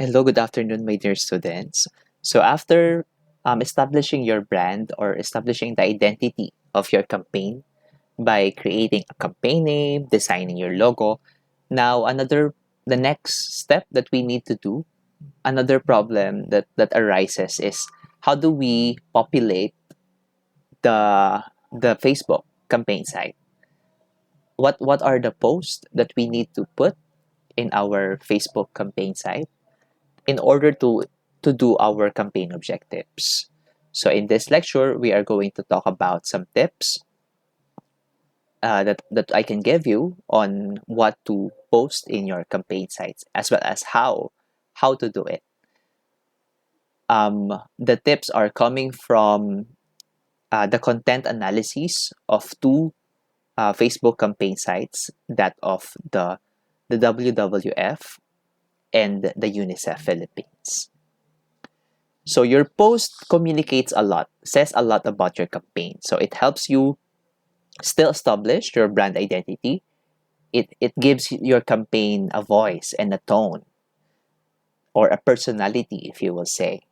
Hello, good afternoon, my dear students. So after establishing your brand or establishing the identity of your campaign by creating a campaign name, designing your logo, now the next step that we need to do, another problem that arises is how do we populate the Facebook campaign site? What are the posts that we need to put in our Facebook campaign site in order to do our campaign objectives. So in this lecture, we are going to talk about some tips that I can give you on what to post in your campaign sites, as well as how to do it. The tips are coming from the content analysis of two Facebook campaign sites, that of the WWF and the UNICEF Philippines. So your post communicates a lot, says a lot about your campaign. So it helps you still establish your brand identity. It gives your campaign a voice and a tone or a personality, if you will say.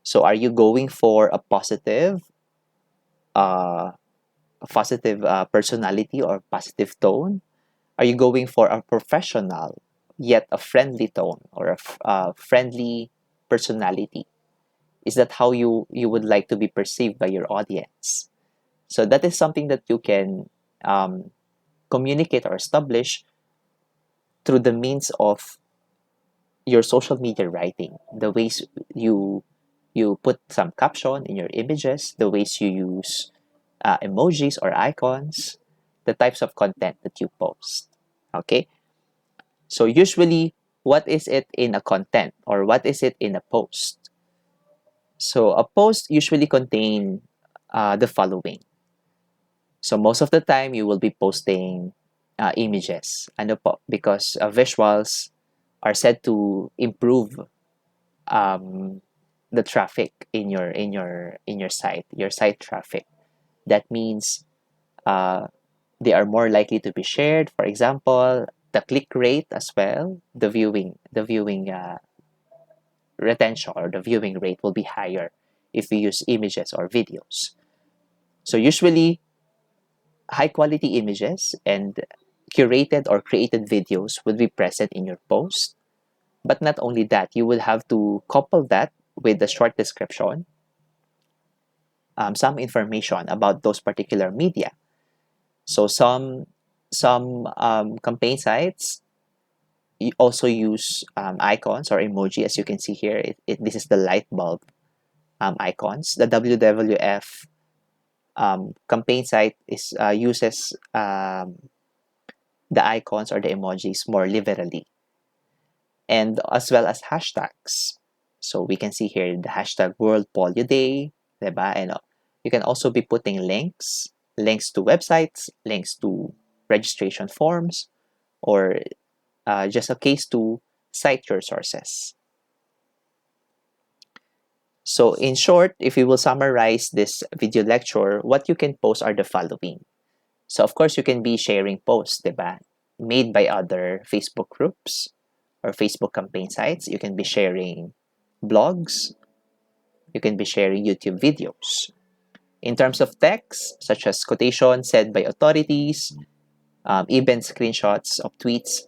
So are you going for uh, a positive personality or positive tone? Are you going for a professional yet a friendly tone or a friendly personality? Is that how you would like to be perceived by your audience? So that is something that you can um, communicate or establish through the means of your social media writing, the ways you put some caption in your images, the ways you use emojis or icons, the types of content that you post. Okay, so usually, what is it in a content or what is it in a post? So a post usually contain the following. So most of the time, you will be posting images. Ano po? Because visuals are said to improve um, the traffic in your site traffic. That means uh, they are more likely to be shared. For example, the click rate as well, the viewing retention or the viewing rate will be higher if we use images or videos. So usually high quality images and curated or created videos would be present in your post. But not only that, you would have to couple that with a short description, some information about those particular media. So some campaign sites also use icons or emoji, as you can see here. This is the light bulb icons. The WWF campaign site uses the icons or the emojis more liberally, and as well as hashtags. So we can see here the hashtag World Polio Day, diba? And you can also be putting links to websites, links to registration forms, or just a case to cite your sources. So in short, if we will summarize this video lecture, what you can post are the following. So of course, you can be sharing posts, diba? Made by other Facebook groups or Facebook campaign sites. You can be sharing blogs. You can be sharing YouTube videos. In terms of text, such as quotations said by authorities, even screenshots of tweets,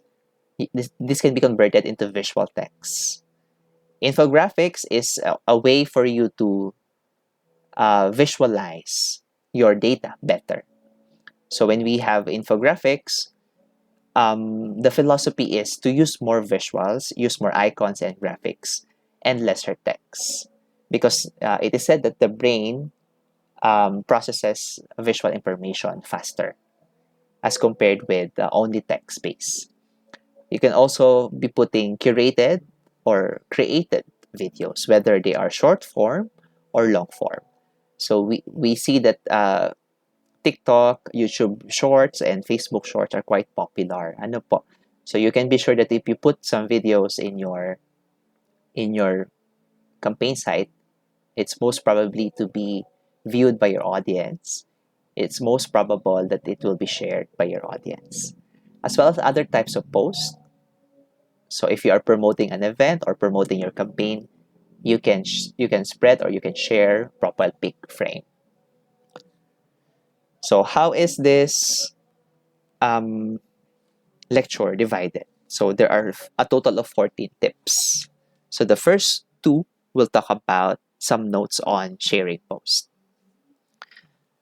this can be converted into visual text. Infographics is a way for you to visualize your data better. So when we have infographics, the philosophy is to use more visuals, use more icons and graphics, and lesser text. Because it is said that the brain processes visual information faster as compared with only text space. You can also be putting curated or created videos, whether they are short form or long form. So we see that TikTok, YouTube Shorts, and Facebook Shorts are quite popular. Ano po? So you can be sure that if you put some videos in your campaign site, it's most probably to be viewed by your audience. It's most probable that it will be shared by your audience, as well as other types of posts. So if you are promoting an event or promoting your campaign, you can spread or you can share profile pic frame. So how is this um, lecture divided? So there are a total of 14 tips. So the first two will talk about some notes on sharing posts.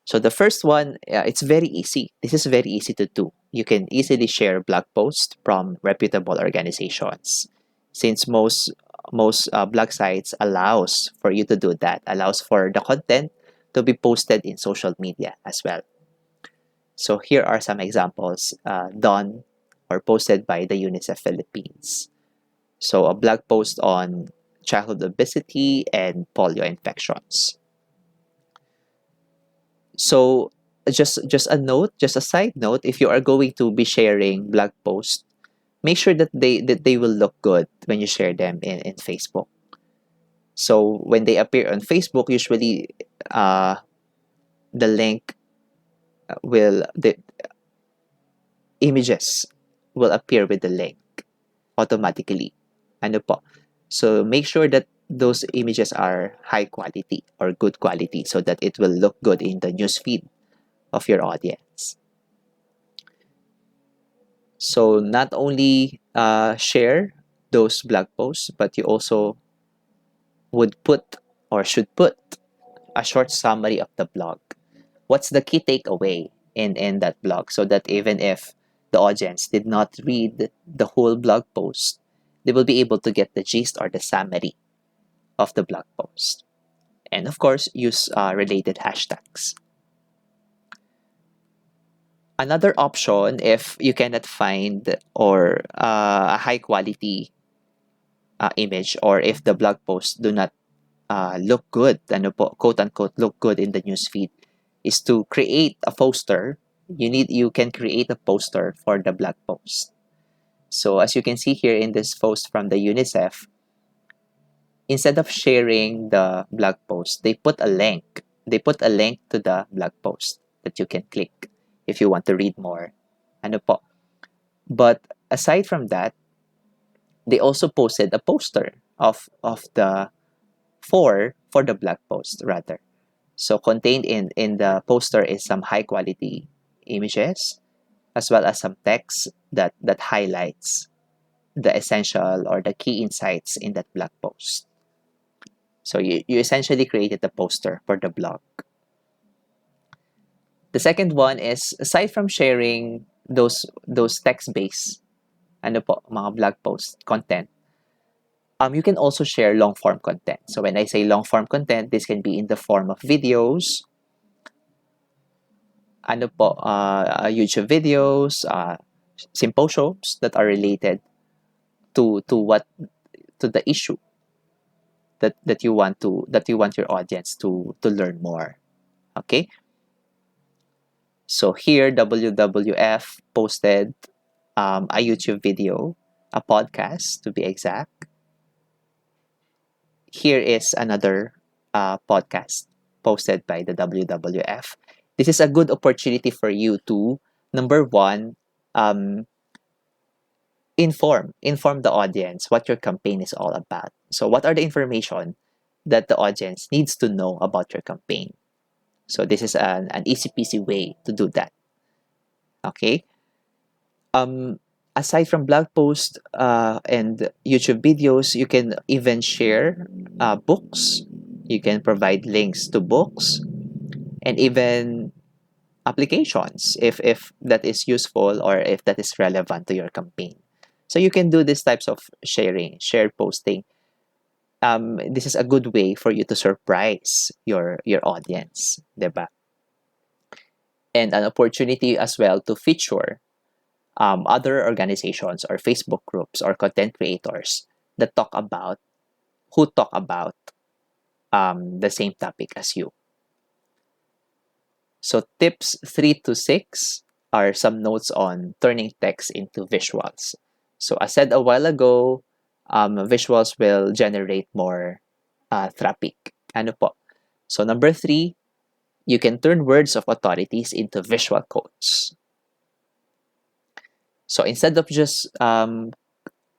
So the first one, it's very easy. This is very easy to do. You can easily share blog posts from reputable organizations, since most blog sites allows for you to do that, allows for the content to be posted in social media as well. So here are some examples done or posted by the UNICEF Philippines. So a blog post on childhood obesity and polio infections. So just a note, just a side note, if you are going to be sharing blog posts, make sure that they will look good when you share them in Facebook. So when they appear on Facebook, usually the link will the images will appear with the link automatically. Ano po? So make sure that those images are high quality or good quality so that it will look good in the newsfeed of your audience. So not only share those blog posts, but you also would put or should put a short summary of the blog. What's the key takeaway in that blog so that even if the audience did not read the whole blog post, they will be able to get the gist or the summary of the blog post. And of course, use related hashtags. Another option, if you cannot find or a high quality image, or if the blog posts do not look good, ano po, quote unquote, look good in the newsfeed, is to create a poster. You can create a poster for the blog post. So as you can see here in this post from the UNICEF, instead of sharing the blog post, they put a link. They put a link to the blog post that you can click if you want to read more. Ano po? But aside from that, they also posted a poster of the for the blog post rather. So contained in the poster is some high quality images as well as some text that highlights the essential or the key insights in that blog post. So you essentially created the poster for the blog. The second one is, aside from sharing those text-based ano po, mga blog post content, you can also share long-form content. So when I say long-form content, this can be in the form of videos, ano po, YouTube videos, symposiums that are related to the issue that you want your audience to learn more. Okay? So here WWF posted a YouTube video, a podcast to be exact. Here is another podcast posted by the WWF. This is a good opportunity for you to, number one, um, inform the audience what your campaign is all about. So what are the information that the audience needs to know about your campaign? So this is an easy peasy way to do that. Okay. Aside from blog posts and YouTube videos, you can even share books. You can provide links to books and even applications if that is useful or if that is relevant to your campaign. So you can do these types of shared posting. This is a good way for you to surprise your audience, diba? And an opportunity as well to feature other organizations or Facebook groups or content creators that talk about the same topic as you. So tips 3 to 6 are some notes on turning text into visuals. So as said a while ago, visuals will generate more traffic. Ano po? So number 3, you can turn words of authorities into visual quotes. So instead of just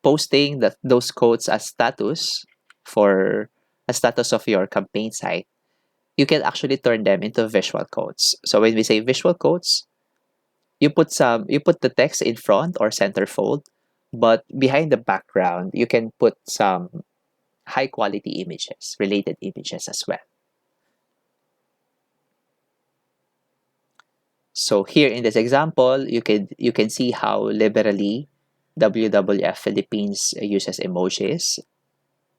posting those quotes as status for a status of your campaign site, you can actually turn them into visual quotes. So when we say visual quotes, you put the text in front or centerfold, but behind the background, you can put some high quality images, related images as well. So here in this example, you can see how liberally WWF Philippines uses emojis.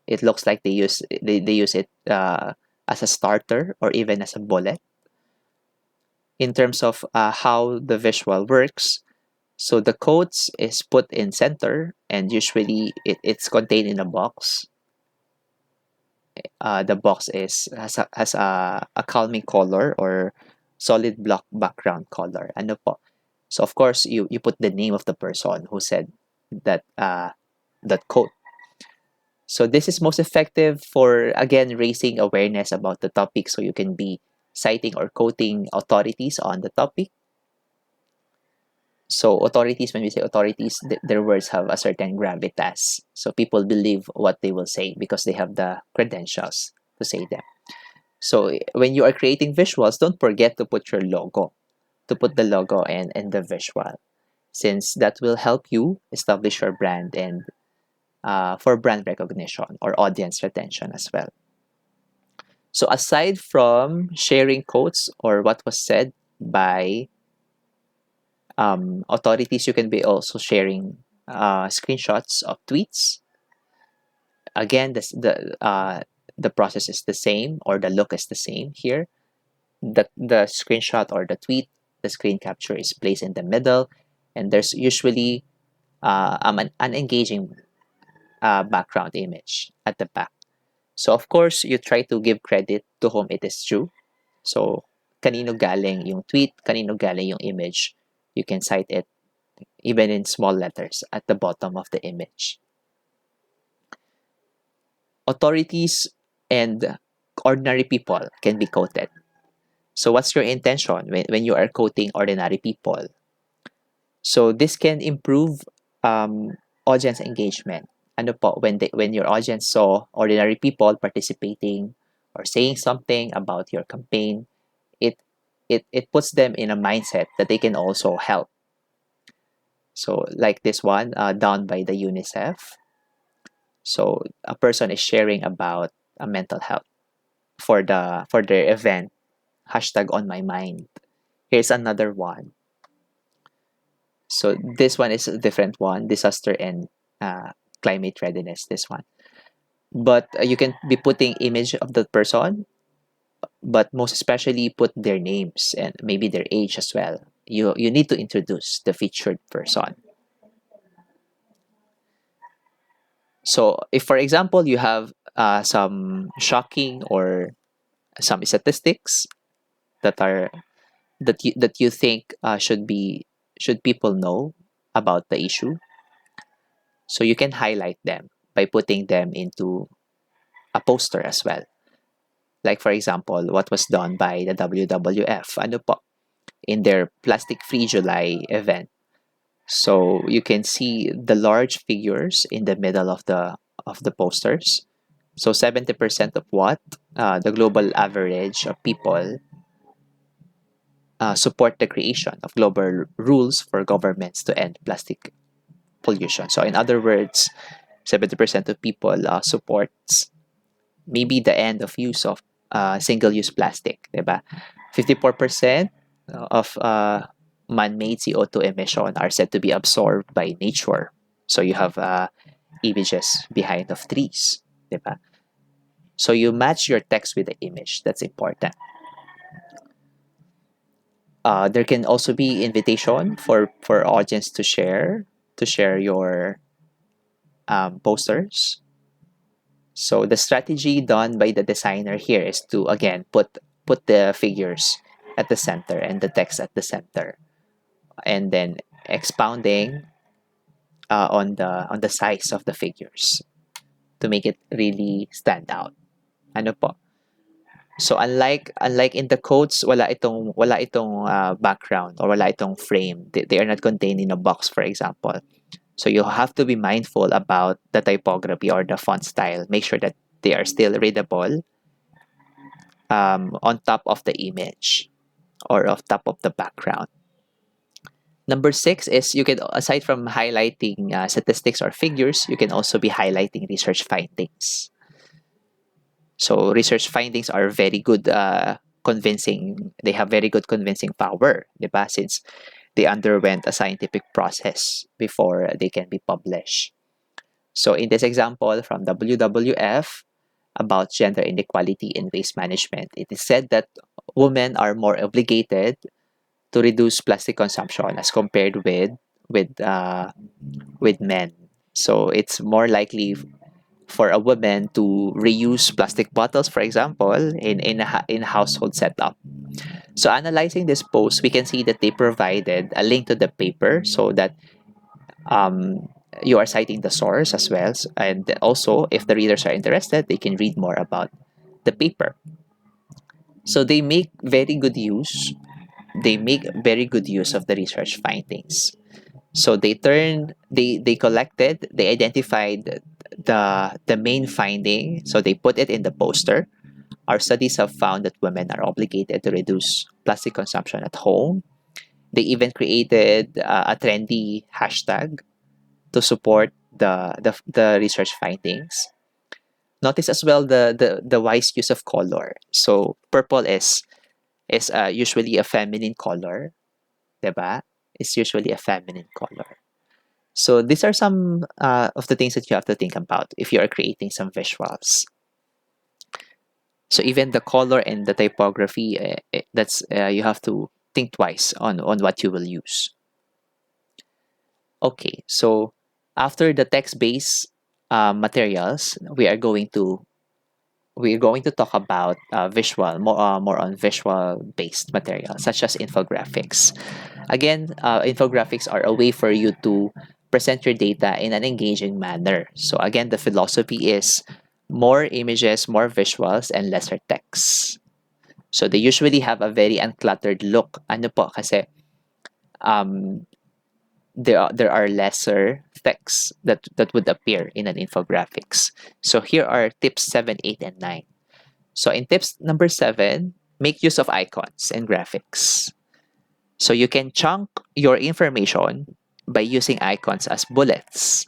It looks like they use it as a starter or even as a bullet. In terms of how the visual works, so the quotes is put in center, and usually it's contained in a box. The box has a calming color or solid block background color. Ano po? So of course you put the name of the person who said that that quote. So this is most effective for again raising awareness about the topic, so you can be citing or quoting authorities on the topic. So authorities, when we say authorities, their words have a certain gravitas. So people believe what they will say because they have the credentials to say them. So when you are creating visuals, don't forget to put your logo, to put the logo and the visual, since that will help you establish your brand and for brand recognition or audience retention as well. So aside from sharing quotes or what was said by authorities, you can be also sharing screenshots of tweets. Again, the process is the same, or the look is the same here. The screenshot or the tweet, the screen capture is placed in the middle, and there's usually an engaging background image at the back. So of course, you try to give credit to whom it is due. So kanino galing yung tweet, kanino galing yung image. You can cite it even in small letters at the bottom of the image. Authorities and ordinary people can be quoted. So what's your intention when you are quoting ordinary people? So this can improve audience engagement. Ano po, when your audience saw ordinary people participating or saying something about your campaign, it puts them in a mindset that they can also help. So like this one, done by the UNICEF. So a person is sharing about mental health for their event. Hashtag on my mind. Here's another one. So this one is a different one, disaster and climate readiness, this one. But you can be putting image of the person, but most especially put their names and maybe their age as well. You need to introduce the featured person. So if, for example, you have some shocking or some statistics that are that you think should people know about the issue, so you can highlight them by putting them into a poster as well. Like for example, what was done by the WWF, ano po, in their Plastic Free July event. So you can see the large figures in the middle of the posters. So 70% of what the global average of people support the creation of global rules for governments to end plastic pollution. So in other words, 70% of people supports maybe the end of use of single-use plastic, diba? 54% of man-made CO2 emission are said to be absorbed by nature. So you have images behind of trees, diba? So you match your text with the image. That's important. There can also be invitation for audience to share your posters. So the strategy done by the designer here is to again put the figures at the center and the text at the center, and then expounding on the size of the figures to make it really stand out. Ano po? So unlike in the quotes, wala itong background or wala itong frame. They are not contained in a box, for example. So you have to be mindful about the typography or the font style. Make sure that they are still readable on top of the image or on top of the background. Number six is you can, aside from highlighting statistics or figures, you can also be highlighting research findings. So research findings are very good, convincing. They have very good convincing power, diba? Since they underwent a scientific process before they can be published. So in this example from WWF about gender inequality in waste management, it is said that women are more obligated to reduce plastic consumption as compared with men. So it's more likely for a woman to reuse plastic bottles, for example, in household setup. So analyzing this post, we can see that they provided a link to the paper so that um, you are citing the source as well. And also, if the readers are interested, they can read more about the paper. So they make very good use. They make very good use of the research findings. So they collected, they identified the main finding. So they put it in the poster. Our studies have found that women are obligated to reduce plastic consumption at home. They even created a trendy hashtag to support the research findings. Notice as well the wise use of color. So purple is usually a feminine color, diba? It's usually a feminine color. So these are some of the things that you have to think about if you are creating some visuals. So even the color and the typography, that's you have to think twice on what you will use. Okay, so after the text-based materials, we're going to talk about visual, more on visual-based materials such as infographics. Again, infographics are a way for you to present your data in an engaging manner. So again, the philosophy is more images, more visuals, and lesser text. So they usually have a very uncluttered look. Ano po? Kasi um, there are lesser texts that would appear in an infographics. So here are tips 7, 8, and 9. So in tips number 7, make use of icons and graphics. So you can chunk your information by using icons as bullets.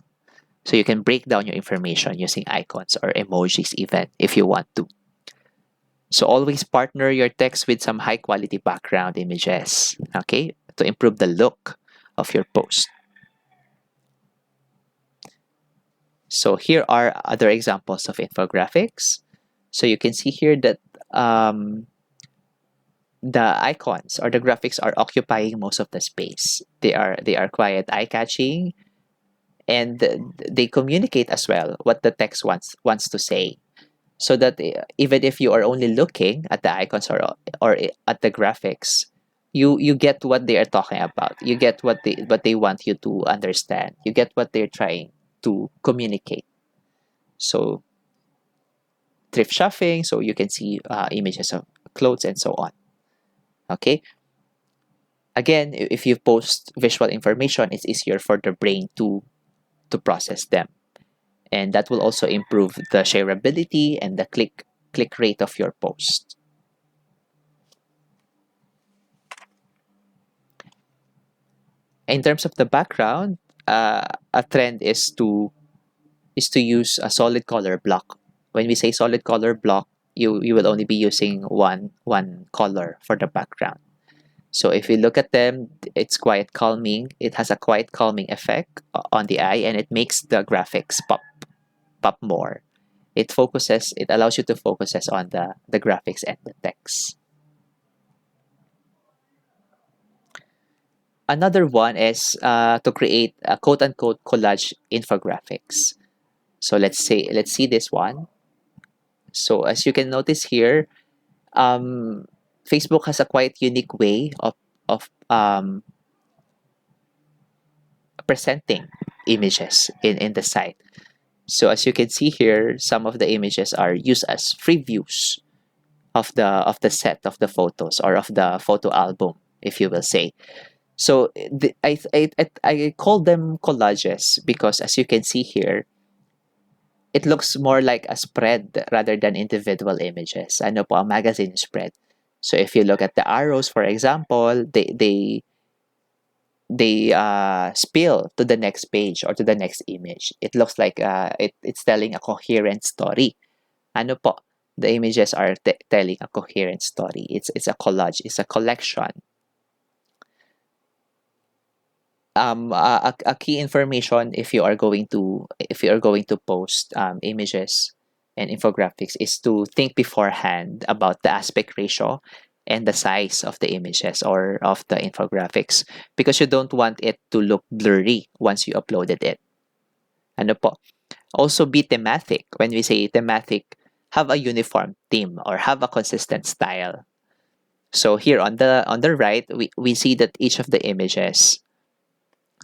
So you can break down your information using icons or emojis even if you want to. So always partner your text with some high quality background images, okay, to improve the look of your post. So here are other examples of infographics. So you can see here that the icons or the graphics are occupying most of the space. They are quite eye-catching, and they communicate as well what the text wants to say. So that even if you are only looking at the icons or at the graphics, you get what they are talking about. You get what they want you to understand. You get what they're trying to communicate. So thrift shopping, so you can see images of clothes and so on. Okay. Again, if you post visual information, it's easier for the brain to process them, and that will also improve the shareability and the click rate of your post. In terms of the background, a trend is to use a solid color block. When we say solid color block, you will only be using one color for the background. So if you look at them, it's quite calming. It has a quite calming effect on the eye, and it makes the graphics pop more. It allows you to focus on the graphics and the text. Another one is to create a quote unquote collage infographics. So let's see this one. So as you can notice here, Facebook has a quite unique way of presenting images in the site. So as you can see here, some of the images are used as previews of the set of the photos or of the photo album, if you will say. So I call them collages because, as you can see here, it looks more like a spread rather than individual images. Ano po, a magazine spread. So if you look at the arrows, for example, they spill to the next page or to the next image. It looks like it's telling a coherent story. Ano po, the images are telling a coherent story. It's a collage. It's a collection. A key information if you are going to post images and infographics is to think beforehand about the aspect ratio and the size of the images or of the infographics, because you don't want it to look blurry once you uploaded it. Ano po? Also, be thematic. When we say thematic, have a uniform theme or have a consistent style. So here on the right, we see that each of the images,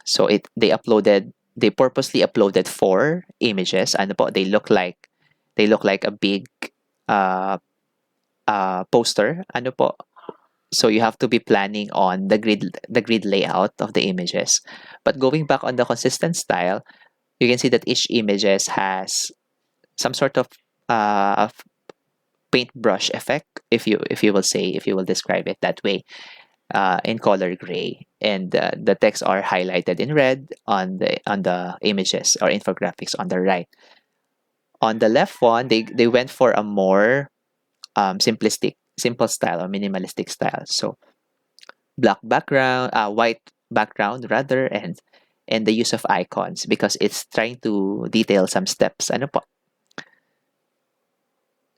so they purposely uploaded four images. Ano po, they look like a big uh, poster. Ano po, so you have to be planning on the grid layout of the images. But going back on the consistent style, you can see that each images has some sort of uh, paintbrush effect, if you will describe it that way, in color gray, and the text are highlighted in red on the images or infographics on the right. On the left one, they went for a more simple style or minimalistic style. So white background rather, and the use of icons because it's trying to detail some steps. Ano po?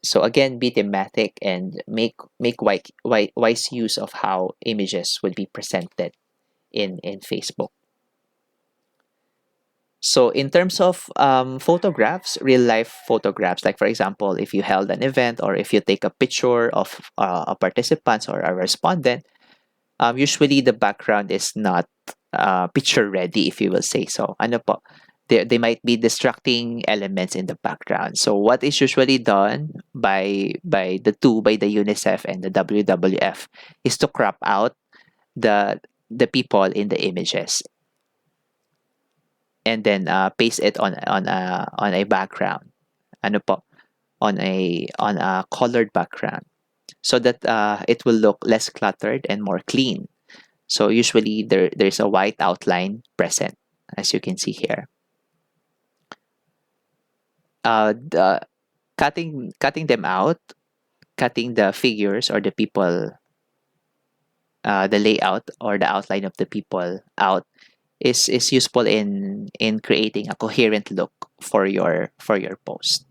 So again, be thematic and make wise use of how images would be presented in Facebook. So in terms of photographs, real life photographs, like for example, if you held an event or if you take a picture of a participant or a respondent, usually the background is not picture ready, if you will say so. Ano po? They might be distracting elements in the background. So what is usually done by the UNICEF and the WWF is to crop out the people in the images and then paste it on a background. Ano po? On a colored background so that it will look less cluttered and more clean. So usually there's a white outline present, as you can see here. The cutting them out, cutting the figures or the people, the layout or the outline of the people out is useful in creating a coherent look for your post.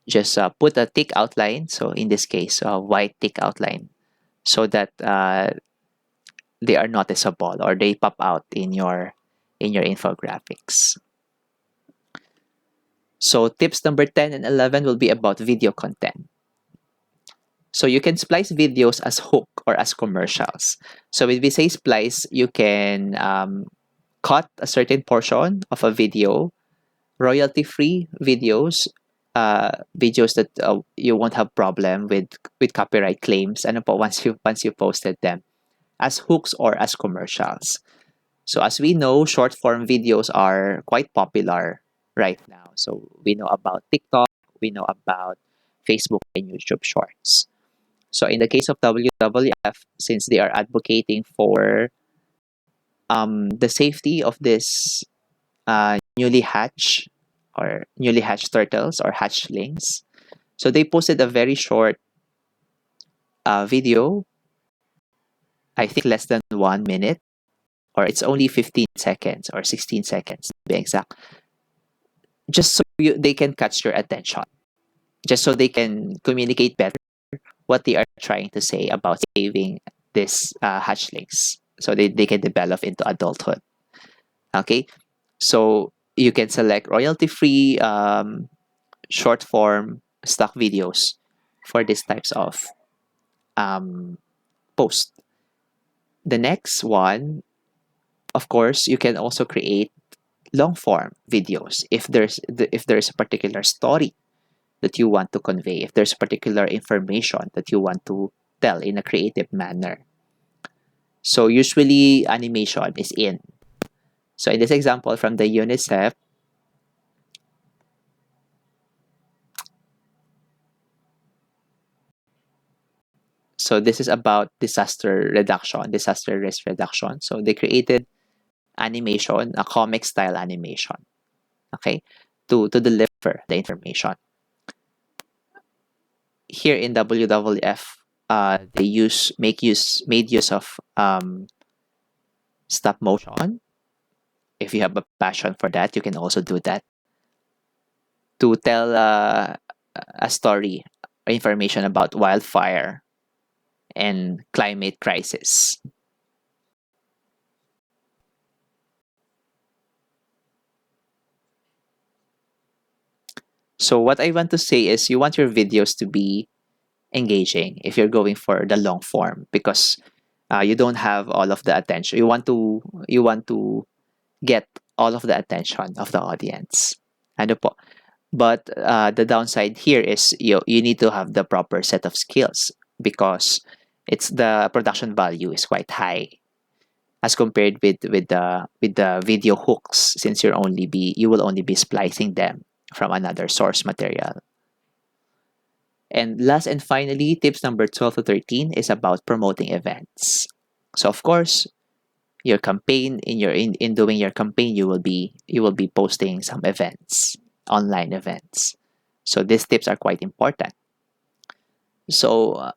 Just put a thick outline. So in this case, a white thick outline, so that they are noticeable or they pop out in your infographics. So tips number 10 and 11 will be about video content. So you can splice videos as hook or as commercials. So when we say splice, you can cut a certain portion of a video, royalty-free videos, videos that you won't have problem with copyright claims. Ano po, once you posted them as hooks or as commercials. So as we know, short form videos are quite popular right now. So we know about TikTok, we know about Facebook and YouTube Shorts. So in the case of WWF, since they are advocating for the safety of this newly hatched turtles or hatchlings, so they posted a very short video, I think less than 1 minute, or it's only 15 seconds or 16 seconds to be exact, just so they can catch your attention, just so they can communicate better what they are trying to say about saving this hatchlings so they can develop into adulthood. Okay, so you can select royalty free short form stock videos for these types of um, post. The next one, of course, you can also create long form videos if there's a particular story that you want to convey, if there's particular information that you want to tell in a creative manner. So usually animation is in. So in this example from the UNICEF, so this is about disaster reduction, disaster risk reduction. So they created animation, a comic style animation, okay, to deliver the information. Here in WWF, they made use of stop motion. If you have a passion for that, you can also do that to tell a story, information about wildfire and climate crisis. So what I want to say is you want your videos to be engaging if you're going for the long form, because you don't have all of the attention. You want to get all of the attention of the audience. Ano po? But the downside here is you need to have the proper set of skills, because it's the production value is quite high as compared with the video hooks, since you will only be splicing them from another source material. And last and finally, tips number 12 to 13 is about promoting events. So of course, your campaign in doing your campaign, you will be posting some events, online events. So these tips are quite important. So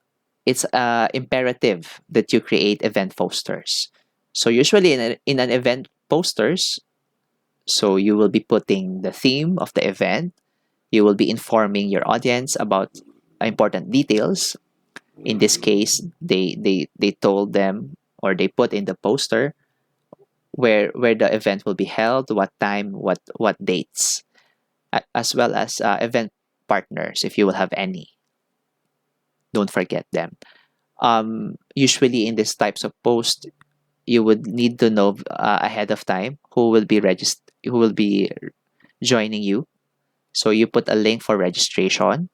it's imperative that you create event posters. So usually in an event posters, so you will be putting the theme of the event. You will be informing your audience about important details. In this case, they told them, or they put in the poster where the event will be held, what time, what dates, as well as event partners if you will have any. Don't forget them. Usually in these types of posts, you would need to know ahead of time who will be joining you. So you put a link for registration.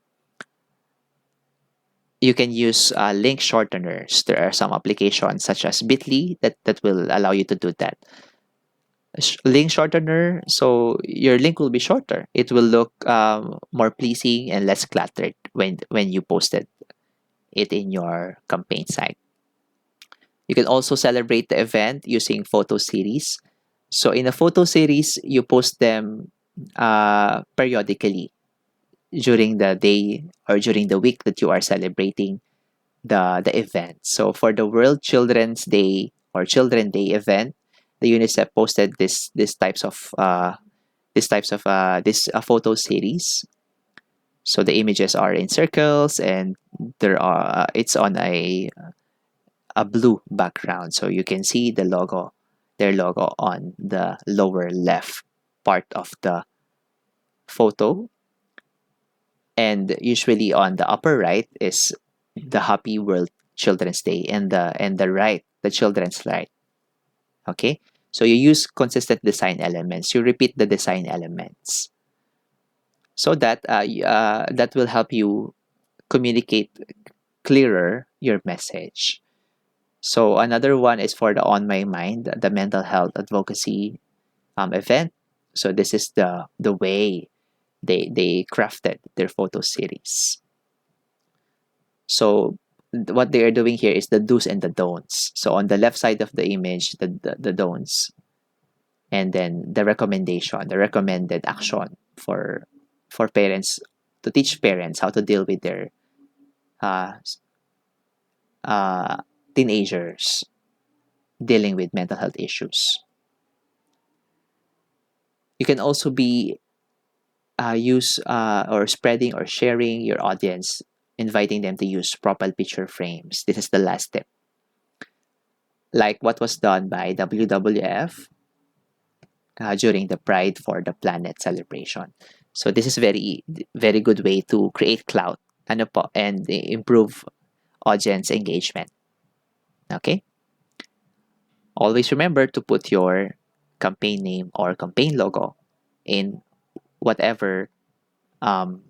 You can use link shorteners. There are some applications such as Bitly that will allow you to do that. Link shortener, so your link will be shorter. It will look more pleasing and less cluttered when you posted it in your campaign site. You can also celebrate the event using photo series. So in a photo series, you post them periodically during the day or during the week that you are celebrating the event. So for the World Children's Day or Children Day event, the UNICEF posted this photo series. So the images are in circles, and it's on a blue background, so you can see their logo on the lower left part of the photo, and usually on the upper right is the Happy World Children's Day, and the right, the children's right. Okay, so you use consistent design elements. You repeat the design elements so that that will help you communicate clearer your message. So another one is for the On My Mind, the mental health advocacy event. So this is the way they crafted their photo series. So what they are doing here is the do's and the don'ts. So on the left side of the image, the don'ts, and then the recommendation, the recommended action for parents, to teach parents how to deal with their uh, uh, teenagers dealing with mental health issues. You can also be use or spreading or sharing your audience, inviting them to use profile picture frames. This is the last step, like what was done by WWF during the Pride for the Planet celebration. So this is very good way to create clout, ano po, and improve audience engagement. Okay? Always remember to put your campaign name or campaign logo in whatever um,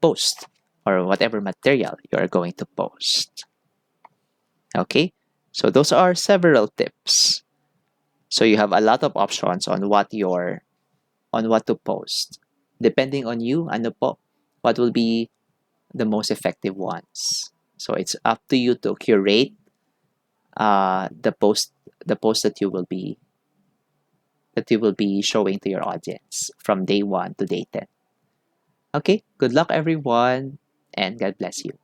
post or whatever material you are going to post. Okay, so those are several tips. So you have a lot of options on what to post. Depending on you, ano po, what will be the most effective ones. So it's up to you to curate the post that you will be showing to your audience from day 1 to day 10. Okay, good luck everyone, and God bless you.